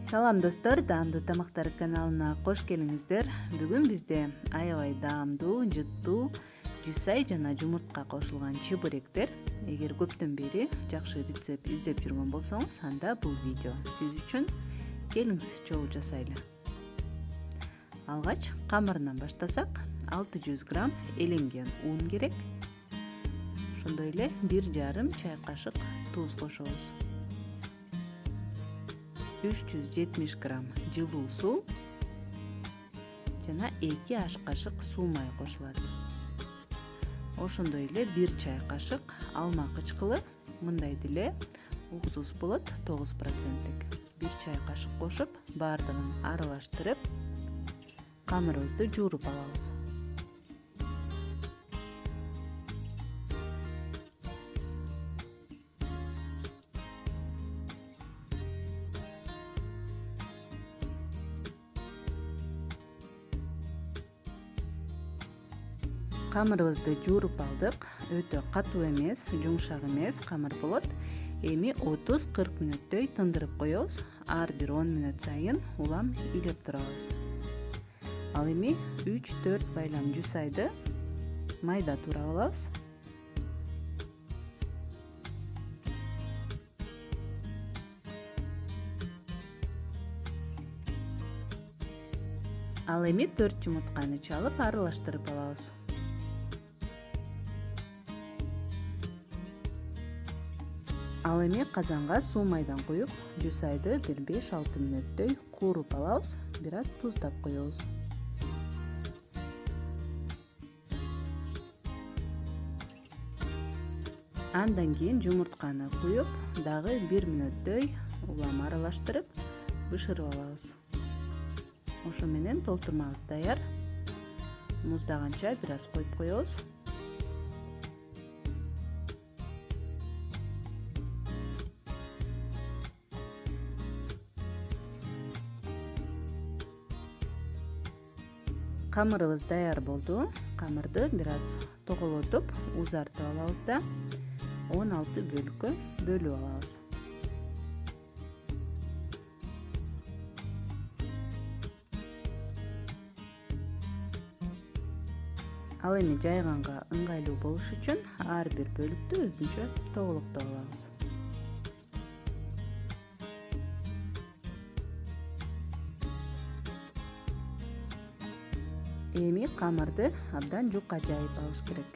Салам достор, даамдуу тамактар каналына кош келиңиздер. Бүгүн бизде аябай даамдуу, жыттуу жусай жана жумуртка кошулган чебуректер. Эгер көптөн бери жакшы рецепт издеп жүргөн болсоңуз, анда бул видео сиз үчүн. Келиңиз чогуу жасайлы. Алгач камырынан баштасак, 600 грамм эленген ун керек. Ошондой эле 1,5 чай кашык туз кошобуз. 370 грамм жылуу суу жана 2 аш кашык суумай кошулат. Ошондой эле 1 чай кашык алма кычкылы, мындай деле уксус болот 9%. 1 чай кашык кошуп, баардыгын аралаштырып, камырыбызды жууруп алабыз. Камырыбызды жууруп алдык. Өтө катуу эмес, жумшак эмес камыр болот. Эми 30-40 мүнөттөй тындырып коебуз. Ар бир 10 мүнөт сайын улам илеп турабыз. Ал эми 3-4 байлам жусайды майда туурап алабыз. Ал эми 4 жумуртканы чалып аралаштырып алабыз. Ал эми казанга суу майдан куюп, жусайды бир 5-6 мүнөттөй кууруп алабыз. Бир аз туздап коебуз. Андан кийин жумуртканы куюп, дагы 1 мүнөттөй улам аралаштырып, бышырып алабыз. Ошо менен толтурмабыз даяр. Муздаганча бир аз коюп коебуз. Камырыбыз даяр болду. Камырды бир аз тоголотуп, узартып алабыз да 16 бөлүккө бөлүп алабыз. Ал эми жайганга ыңгайлуу болуш үчүн ар бир бөлүктү өзүнчө тоголоктоп алабыз. Эми камырды абдан жука жайып алыш керек.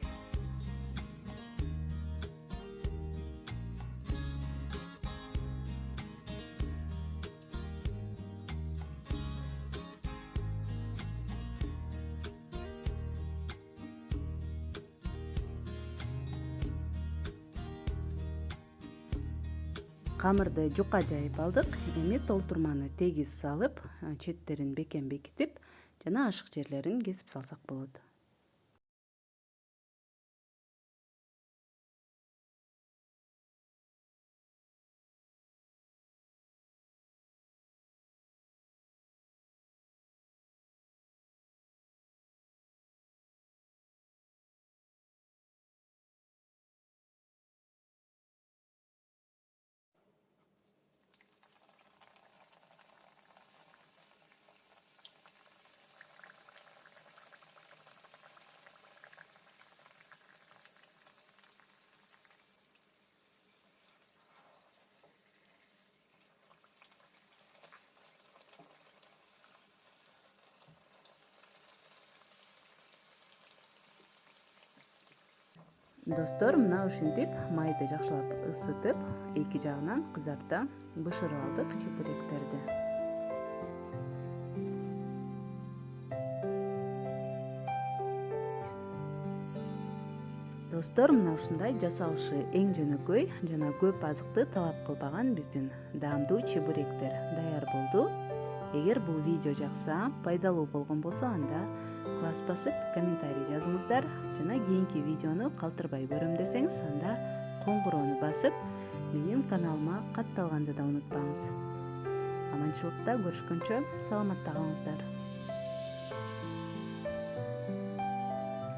Камырды жука жайып алдык. Эми толтурманы тегиз салып, четтерин бекем бекитип, жана ашык жерлерин кесип салсак болот. Достор, мына ушинтип майды жакшылап ысытып, эки жагынан кызарта бышырып алдык чебуректерди. Достор, мына ушундай жасалышы эң жөнөкөй жана көп азыкты талап кылбаган биздин даамдуу чебуректер даяр болду. Эгер бул видео жакса, пайдалуу болгон болсо, анда класс басып, комментарий жазыңыздар. Жана кийинки видеону калтырбай көрөм десеңиз, анда коңгуроону басып, менин каналыма катталганды да унутпаңыз. Аманчылыкта көрүшкөнчө саламатта калыңыздар.